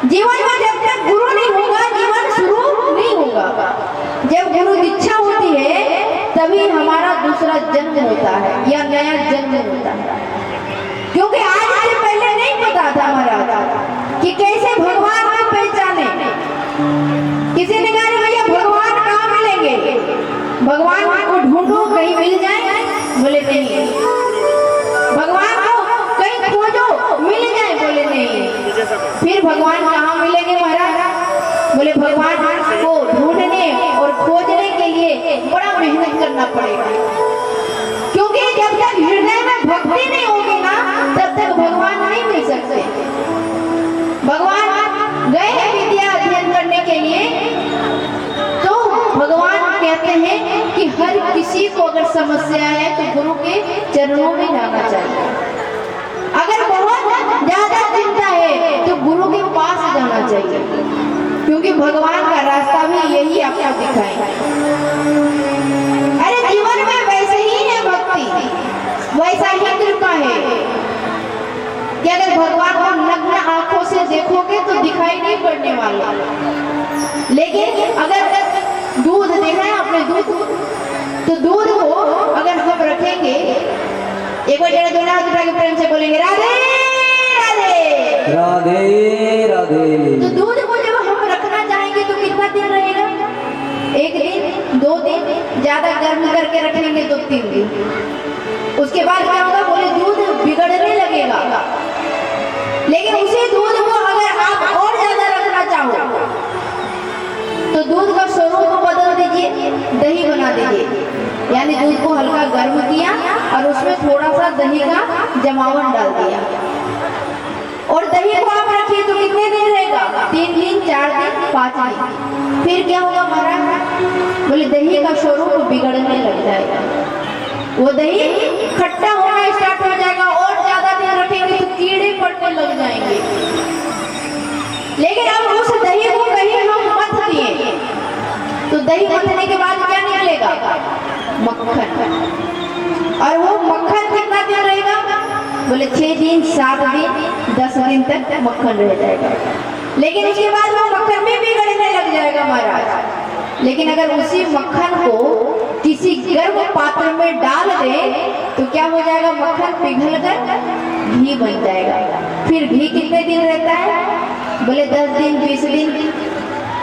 जीवन में जब तक गुरु नहीं होगा जीवन शुरू नहीं होगा। जब गुरु दीक्षा होती है तभी हमारा दूसरा जन्म होता है या नया जन्म होता है। क्योंकि आज से पहले नहीं पता था महाराज कि कैसे भगवान को पहचाने। किसी ने कहा भैया भगवान कहाँ मिलेंगे, भगवान को ढूंढो कहीं मिल जाए, बोले नहीं। भगवान को कहीं खोजो मिल जाए, बोले नहीं। फिर भगवान कहाँ मिलेंगे महाराज, बोले भगवान को ढूंढने और खोजने के लिए बड़ा मेहनत करना पड़ेगा। क्योंकि जब तक हृदय में भक्ति नहीं होगी ना तब तक भगवान नहीं मिल सकते। भगवान गए हैं विद्या अध्ययन करने के लिए, तो भगवान कहते हैं कि हर किसी को अगर समस्या है तो गुरु के चरणों में जाना चाहिए। अगर बहुत ज्यादा चिंता है तो गुरु के पास जाना चाहिए, क्योंकि भगवान का रास्ता भी यही आपको दिखाएगा। अरे जीवन में वैसे ही है भक्ति, वैसा ही कृपा है कि अगर भगवान को नग्न आंखों से देखोगे तो दिखाई नहीं पड़ने वाला। लेकिन अगर दूध देखा है आपने, दूध, तो दूध को अगर हम रखेंगे, एक बार जरा दोनों हाथ उठा के प्रेम से बोलेंगे राधे राधे राधे राधे। तो दूध को जब हम रखना चाहेंगे तो कितना दिन रहेगा, एक दिन, 2 दिन, ज्यादा गर्म करके रखेंगे तो 3 दिन। उसके बाद क्या होगा, बोले दूध बिगड़ने लगेगा। लेकिन उसी दूध को अगर आप और ज्यादा रखना चाहो तो दूध का स्वरूप बदल दीजिए, दही बना दीजिए। यानी दूध को हल्का गर्म किया और उसमें थोड़ा सा दही का जमावन डाल दिया, और दही को आप रखिए तो कितने दिन रहेगा, 3 दिन, 4 दिन, 5 दिन। फिर क्या होगा महाराज, बोले दही का स्वरूप बिगड़ने लग जाएगा, वो दही खट्टा होना स्टार्ट हो जाएगा, और ज्यादा दिन रखेंगे तो कीड़े पड़ने लग जाएंगे। लेकिन अब उस दही को कहीं हम मथ दिए तो दही मथने के बाद क्या निकलेगा, मक्खन। और वो मक्खन कितना दिन रहेगा, बोले 6 दिन, 7 दिन, 10 दिन तक मक्खन रह जाएगा। लेकिन उसके बाद वो मक्खन भी बिगड़ने लग जाएगा महाराज। लेकिन अगर उसी मक्खन को किसी गर्म पात्र में डाल दे तो क्या हो जाएगा, मक्खन पिघलकर घी बन जाएगा। फिर घी कितने दिन रहता है, बोले 10 दिन, 20 दिन,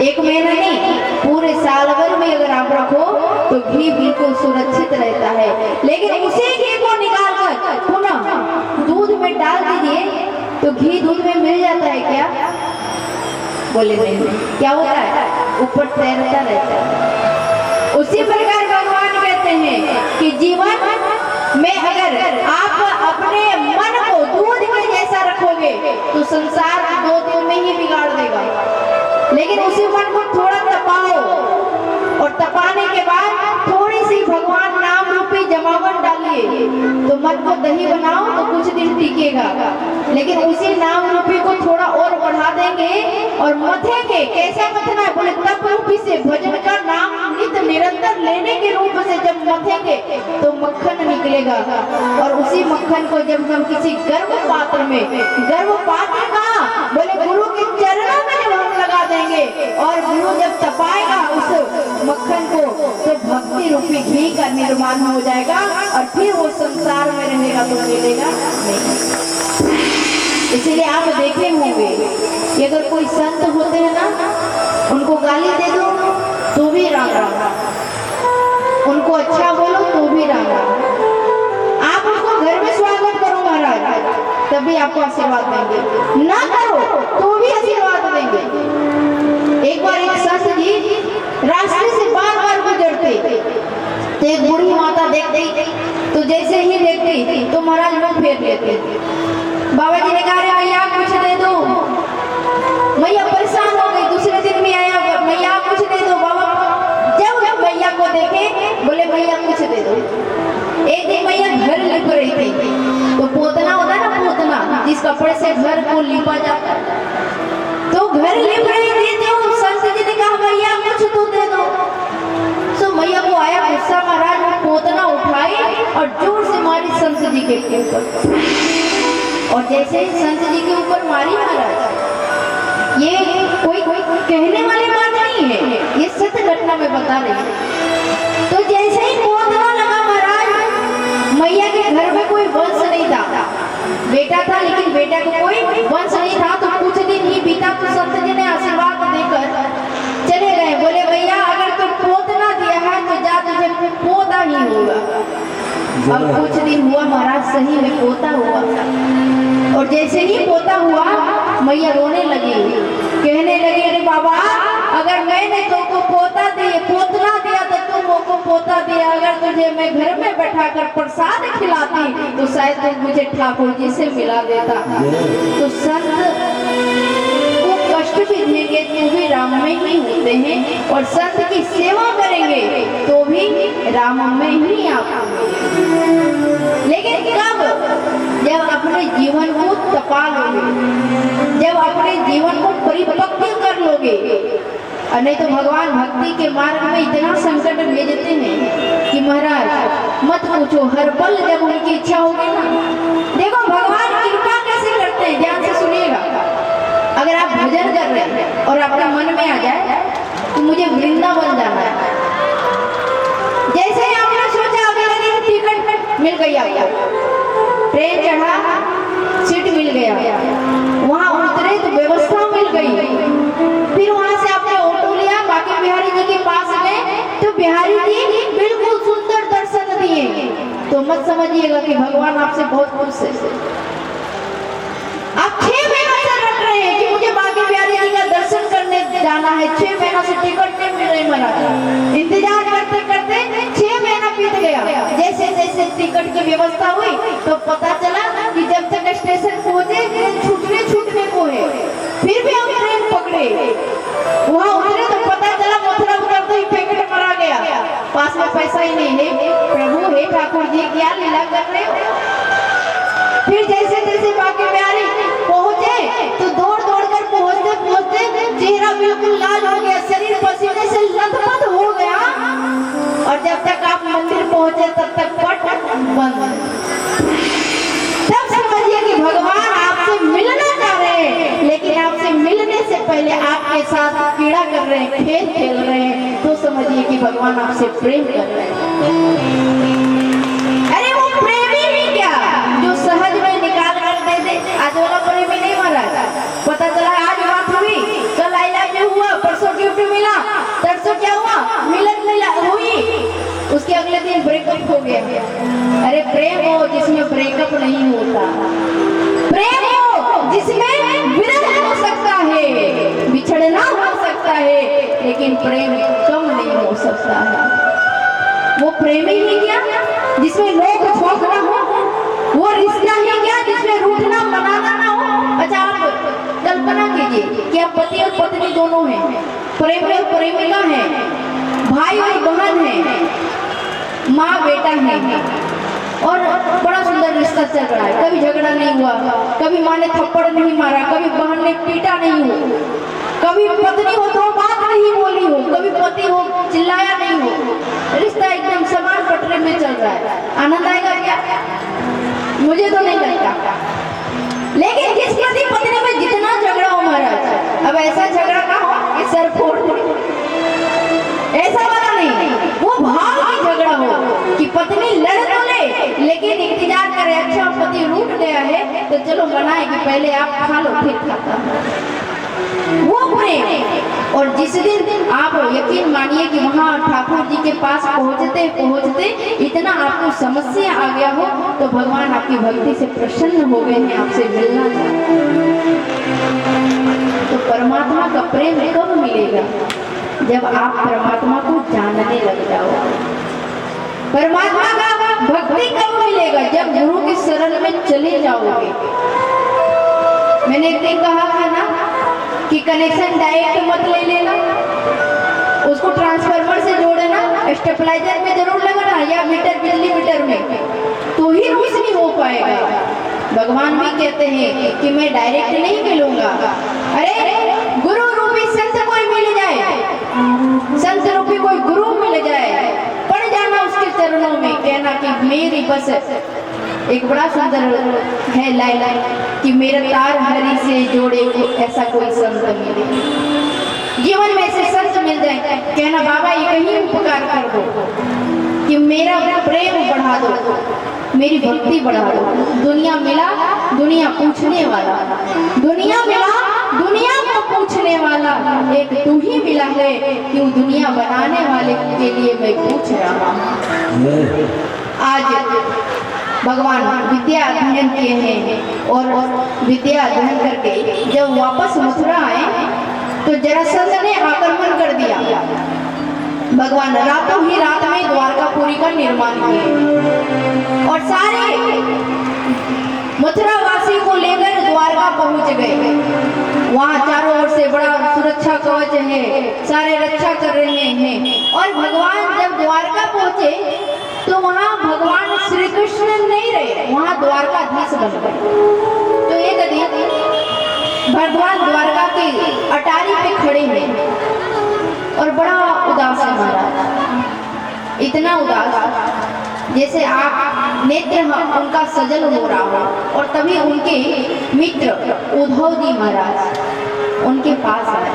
1 महीना नहीं, पूरे साल भर में अगर आप रखो तो घी बिल्कुल सुरक्षित रहता है। लेकिन उसी घी को निकाल कर पुनः दूध में डाल दीजिए तो घी दूध में मिल जाता है क्या, बोले नहीं। क्या होता है, ऊपर तैरता रहता है। उसी प्रकार भगवान कहते हैं कि जीवन में अगर आप अपने मन को दूध के जैसा रखोगे तो संसार 2 दिन में ही बिगाड़ देगा। लेकिन उसी मन को थोड़ा तपाओ, और तपाने के बाद थोड़ी सी भगवान नाम रूपी जमावन डालिए तो मन को दही बनाओ तो कुछ दिन टिकेगा। लेकिन उसी नाम रूपी को थोड़ा और बढ़ा देंगे और मथेंगे। कैसा मथना है, बोले तप रूपी से, भजन का नाम नित्य निरंतर लेने के रूप से जब मथेंगे तो मक्खन निकलेगा। और उसी मक्खन को जब हम किसी गर्म पात्र में, गर्म पात्र का बोले गुरु के चरणों में जब हम लगा देंगे और गुरु जब तपाएगा उस मक्खन को तो भक्ति रूपी घी का निर्माण हो जाएगा, और फिर वो संसार में रहेगा तो मिलेगा नहीं। इसीलिए आप देखे होंगे कि अगर कोई संत होते हैं ना, उनको गाली दे दो तो भी राम राम, उनको अच्छा बोलो तो भी राम राम। आप उसको घर में स्वागत करो महाराज तभी आपको आशीर्वाद देंगे, ना करो तो भी आशीर्वाद देंगे। एक बार एक संत जी रास्ते से बार बार गुजरते तो एक बूढ़ी माता देखती तो जैसे ही देखती तो महाराज मुंह फेर लेते। बाबा जी ने कहा मैया कुछ दे दो, मैया परेशान हो गई। दूसरे दिन भी आया, मैया कुछ दे दो। बाबा जब मैया को देखे बोले मैया कुछ दे दो। एक दिन मैया घर लिप रही थी तो पोतना होता ना, पोतना जिस कपड़े से घर को लिपा जाता, तो घर लिप रही थी तो संत जी ने कहा मैया कुछ तो दे दो। तो मैया को आया गुस्सा, महाराज ने पोतना उठाई और जोर से मारी संत जी के ऊपर। और जैसे ही संत जी के ऊपर मारी महाराज, ये कहने वाली बात नहीं है, ये सत्य घटना में बता रही हूँ। तो जैसे ही पोतना लगा महाराज, मैया के घर में कोई वंश नहीं था, बेटा था लेकिन बेटा को कोई वंश नहीं था। तो कुछ दिन ही बीता तो संत जी ने आशीर्वाद देकर चले गए, बोले भैया अगर तुम पोतना दिया है तो जा, तुझे पोता ही होगा। अब कुछ दिन हुआ महाराज, सही में पोता हुआ, और जैसे ही पोता हुआ मैया रोने लगी, कहने लगी अरे बाबा अगर मैंने तुमको पोतना दिया तो तुम वो पोता दिया, अगर तुझे मैं घर में बैठा कर प्रसाद खिलाती तो शायद तुम मुझे ठाकुर जी से मिला देता। तो संत को कष्ट भी देंगे तो भी राम में ही होते हैं, और संत की सेवा करेंगे तो भी राम में ही आप। लेकिन कब? जब अपने जीवन को तपा लोगे, जब अपने जीवन को परिपक्व कर लोगे। और नहीं तो भगवान भक्ति के मार्ग में इतना संकट भेजते हैं कि महाराज मत पूछो, हर पल जब उनकी इच्छा होगी ना। देखो भगवान कृपा कैसे करते हैं, ध्यान से सुनिएगा। अगर आप भजन कर रहे हैं और आपके मन में आ जाए तो मुझे वृंदावन जाना है, जैसे ही आपने सोचा अगले दिन टिकट मिल गई, आपको ट्रेन चढ़ा, सीट मिल गया, वहां उतरे तो व्यवस्था मिल गई, फिर वहां से आपने ऑटो लिया बांके बिहारी जी के पास में, तो बिहारी जी बिल्कुल सुंदर दर्शन दिए। तो मत समझिएगा कि भगवान आपसे बहुत खुश है। आप 6 महीनों से रट रहे हैं कि मुझे बांके बिहारी जी का दर्शन करने जाना है, 6 महीनों से टिकट नहीं मिल रही महाराज। इंतजार करते करते 6 महीना बीत गया। जैसे जैसे टिकट की व्यवस्था हुई तो पता चला कि जब तक स्टेशन पहुंचे छूटने को है। फिर भी हम ट्रेन पकड़े, वहाँ उतरे तो पता चला मथुरा उतरते ही पैकेट मरा गया, पास में पैसा ही नहीं है। प्रभु हे ठाकुर जी क्या लीला कर रहे हो। फिर जैसे जैसे बांके बिहारी पहुंचे तो दौड़ कर पहुंचते चेहरा बिल्कुल लाल हो गया, शरीर पसीने से लथपथ हो गया, और जब तक आप मंदिर पहुंचे तब तक पट बंद। तब समझिए कि भगवान आपसे मिलना चाह रहे हैं, लेकिन आपसे मिलने से पहले आपके साथ पीड़ा कर रहे हैं, खेल खेल रहे हैं। तो समझिए कि भगवान आपसे प्रेम कर रहे हैं। अरे वो प्रेमी ही क्या जो सहज में निकाल कर दे दे। आज वाला प्रेमी नहीं मरा, पता चला आज बात हुई, कल आई लव यू हुआ, परसों गिफ्ट मिला, तरसों क्या हुआ, मिलन हुई, उसके अगले दिन ब्रेकअप हो गया। अरे प्रेम हो जिसमें ब्रेकअप नहीं होता, प्रेम हो जिसमें विरह हो सकता है, बिछड़ना हो सकता है, लेकिन प्रेम कम नहीं हो सकता है। वो प्रेम ही क्या जिसमें लोग ठोक ना हो, वो रिश्ता ही क्या जिसमें रूठना मनाना ना हो। अच्छा आप कल्पना कीजिए कि आप पति और पत्नी दोनों हैं, प्रेमी और प्रेमिका हैं, भाई और बहन हैं, माँ बेटा है, और बड़ा सुंदर रिश्ता चल रहा है। कभी झगड़ा नहीं हुआ, कभी माँ ने थप्पड़ नहीं मारा, कभी बहन ने पीटा नहीं हो, कभी पत्नी हो तो बात नहीं बोली हो, कभी पति हो चिल्लाया नहीं हो, रिश्ता एकदम समान पटरे में चल रहा है। आनंद आएगा क्या? मुझे तो नहीं लगता। लेकिन जिस पति पत्नी में जितना झगड़ा हो महाराज, अब ऐसा झगड़ा ना हो कि सर फोड़ दे, ऐसा वाला नहीं, वो भाव की झगड़ा हो कि पत्नी लड़ तो ले लेकिन इंतजार करे, अच्छा पति रूठ गया है तो चलो मनाए कि पहले आप खा लो फिर खाता, वो प्रेम। और जिस दिन आप यकीन मानिए कि वहाँ ठाकुर जी के पास पहुँचते इतना आपको समस्या आ गया हो तो भगवान आपकी भक्ति से प्रसन्न हो गए हैं, आपसे मिलना चाहते हैं। तो परमात्मा का प्रेम कब मिलेगा? जब आप परमात्मा को जानने लग जाओ। परमात्मा का भक्ति कब मिलेगा? जब गुरु के शरण में चले जाओगे। मैंने एक दिन कहा था ना कि कनेक्शन डायरेक्ट मत ले लेना, उसको ट्रांसफार्मर से जोड़ना, स्टेबलाइजर में जरूर लगाना या मीटर बिजली मीटर में, तो ही रोशनी हो पाएगा। भगवान भी कहते हैं कि मैं डायरेक्ट नहीं मिलूंगा। अरे गुरु रूपी संत कोई मिल जाए, संत रूपी कोई गुरु मिल जाए, पड़ जाना उसके चरणों में, कहना कि मेरी बस एक बड़ा सुंदर है लाइन कि मेरा तार हरि से जोड़े को ऐसा कोई संत मिले। कहना बाबा एक ही उपकार कर दो कि मेरा प्रेम बढ़ा दो, मेरी भक्ति बढ़ा दो। दुनिया मिला, दुनिया पूछने वाला, दुनिया मिला, दुनिया को पूछने वाला, एक तू ही मिला है, क्यों दुनिया बनाने वाले के लिए मैं पूछ रहा हूँ। आज भगवान विद्या अध्ययन किए हैं और विद्या अध्ययन करके जब वापस मथुरा आए तो जरासंध ने आक्रमण कर दिया। भगवान रातों ही रात में द्वारकापुरी का निर्माण किए और सारे मथुरा वासी को लेकर द्वारका पहुंच गए। वहां चारों ओर से बड़ा सुरक्षा कवच है, सारे रक्षा कर रहे हैं। और भगवान जब द्वारका पहुंचे तो वहां भगवान श्री कृष्ण नहीं रहे, वहां द्वारकाधीश बन गए। तो एक दिन भगवान द्वारका की अटारी पे खड़े हैं और बड़ा उदास है महाराज, इतना उदास जैसे आप नेत्र उनका सजल हो रहा हो। और तभी उनके मित्र उद्धव जी महाराज उनके पास आए।